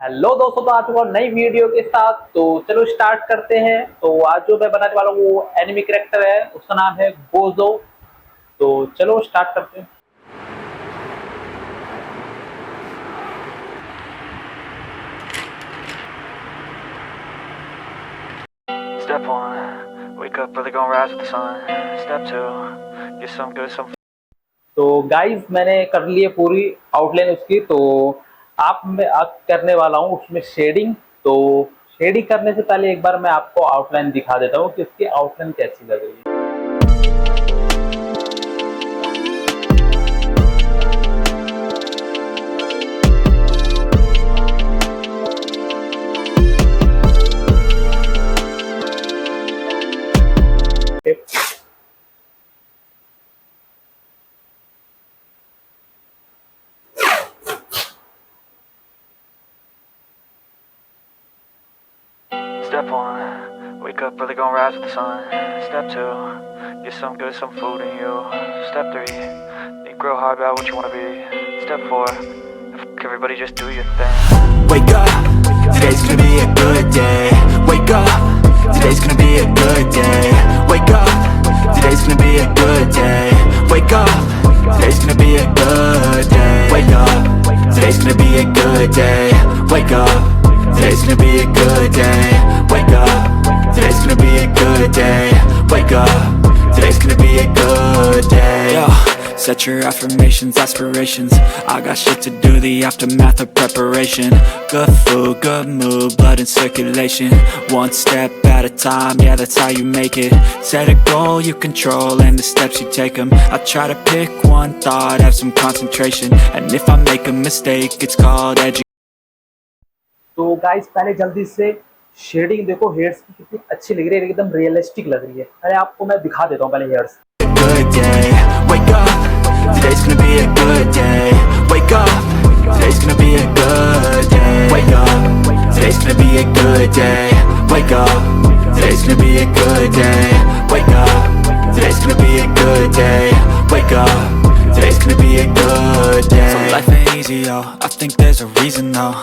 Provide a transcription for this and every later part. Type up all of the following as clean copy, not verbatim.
Hello दोस्तों, तो आज चुका नई वीडियो के साथ। तो चलो स्टार्ट करते हैं। तो आज जो मैं बनाने वाला हूँ वो एनिमी कैरेक्टर है, उसका नाम है गोजो। तो चलो स्टार्ट करते हैं। Step one, wake up early, gonna rise with the sun. Step two, get some good, some. तो गाइस, मैंने कर ली है पूरी आउटलाइन उसकी। तो आप मैं आज करने वाला हूँ उसमें शेडिंग। तो शेडिंग करने से पहले एक बार मैं आपको आउटलाइन दिखा देता हूँ कि उसकी आउटलाइन कैसी लग रही है। Step one, wake up early, gonna rise with the sun. Step two, get some good, some food in you. Step three, think real hard about what you wanna be. Step four, everybody just do your thing. Wake up, today's gonna be a good day. Wake up, today's gonna be a good day. Wake up, today's gonna be a good day. Wake up, today's gonna be a good day. Wake up, today's gonna be a good day. Wake up, today's gonna be a good day. Wake up, today's gonna be a good day. Wake up, today's gonna be a good day. Yo, set your affirmations, aspirations. I got shit to do, the aftermath of preparation. Good food, good mood, blood in circulation. One step at a time, yeah, that's how you make it. Set a goal you control and the steps you take them. I try to pick one thought, have some concentration. And if I make a mistake, it's called education. तो guys, पहले जल्दी से shading देखो, hairs की कितनी अच्छी लग रही है, एकदम रियलिस्टिक लग रही है। अरे आपको मैं दिखा देता हूँ पहले hairs. Good day, wake up, today's gonna be a good day. Wake up, today's gonna be a good day. Wake up, today's gonna be a good day. Wake up, today's gonna be a good day. Wake up, today's gonna be a good day. Wake up, today's gonna be a good day. So life ain't easy, yo, I think there's a reason though.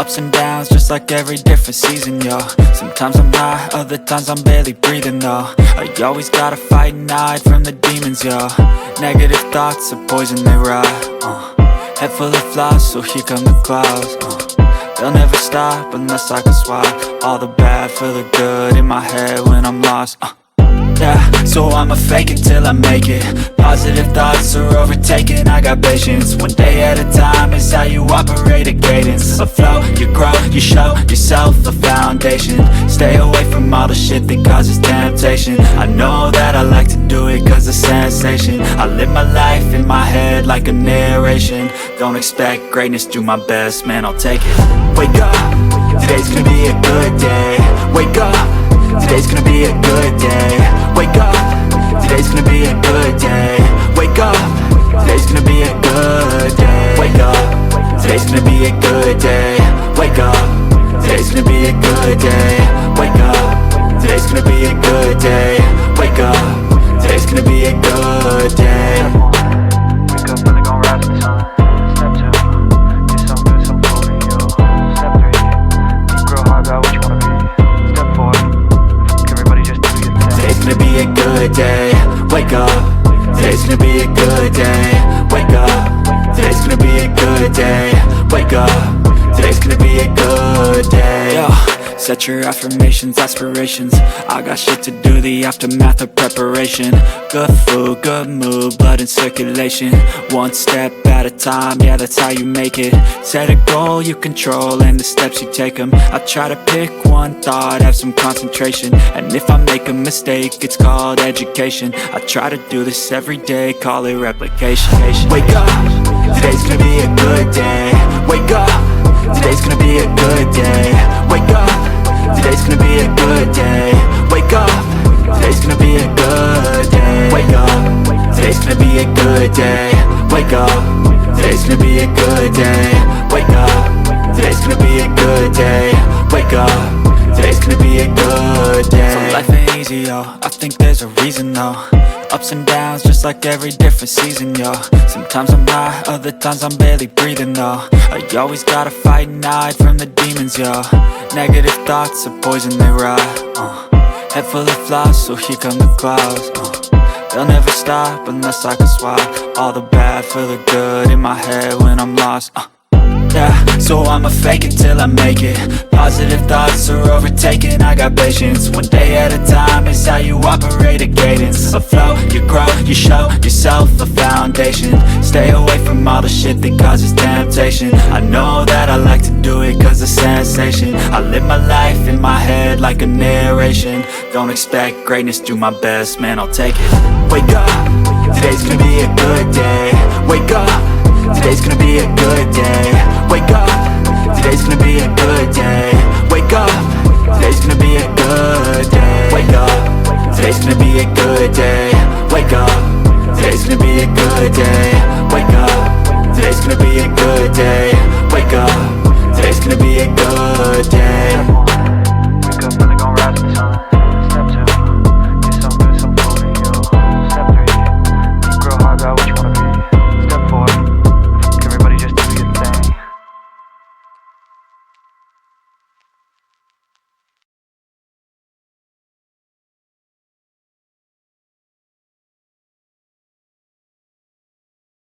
Ups and downs, just like every different season, yo. Sometimes I'm high, other times I'm barely breathing, though. I always gotta fight and hide from the demons, yo. Negative thoughts are poison, they rot. Head full of flies, so here come the clouds. They'll never stop unless I can swap all the bad for the good in my head when I'm lost. Yeah, so I'ma fake it till I make it. Positive thoughts are overtaken, I got patience. One day at a time is how you operate a cadence. A flow, you grow, you show yourself a foundation. Stay away from all the shit that causes temptation. I know that I like to do it cause it's sensation. I live my life in my head like a narration. Don't expect greatness, do my best, man, I'll take it. Wake up, today's gonna be a good day. Wake up, today's gonna be a good day. Wake up, today's gonna be a good day. Wake up, today's gonna be a good day. Wake up, today's gonna be a good day. Wake up, today's gonna be a good day. Wake up, today's gonna be a good day. Wake up, today's gonna be a good day. Wake up early, gonna rise with the sun. Step two, get some good, some food in you. Step three, think real hard about what you wanna be. Step four, everybody just do your thing. Today's gonna be a good day. Wake up, today's gonna be a good day. Wake up, today's gonna be a good day. Wake up, today's gonna be a good day. Yo, set your affirmations, aspirations. I got shit to do, the aftermath of preparation. Good food, good mood, blood in circulation. One step at a time, yeah, that's how you make it. Set a goal you control and the steps you take them. I try to pick one thought, have some concentration. And if I make a mistake, it's called education. I try to do this every day, call it replication. Wake up, today's gonna be a good day. Wake up, today's gonna be a good day. Wake up, today's gonna be a good day. Wake up, today's gonna be a good day. Wake up, today's gonna be a good day. Wake up, today's gonna be a good day. Wake up, today's gonna be a good day. Wake up, today's gonna be a good day. So life ain't easy, yo, I think there's a reason though. Ups and downs, just like every different season, yo. Sometimes I'm high, other times I'm barely breathing, though. I always gotta fight and hide from the demons, yo. Negative thoughts are poison, they rot. Head full of flies, so here come the clouds. They'll never stop unless I can swap all the bad for the good in my head when I'm lost. Yeah, so I'ma fake it till I make it. Positive thoughts are overtaken, I got patience. One day at a time is how you operate a cadence. A flow, you grow, you show yourself a foundation. Stay away from all the shit that causes temptation. I know that I like to do it cause it's sensation. I live my life in my head like a narration. Don't expect greatness, do my best, man, I'll take it. Wake up, today's gonna be a good day. Wake up, today's gonna be a good day. Wake up, today's gonna be a good day. Wake up, today's gonna be a good day. Wake up, today's gonna be a good day. Wake up, today's gonna be a good day. Wake up, today's gonna be a good day. Wake up, today's gonna be a good day.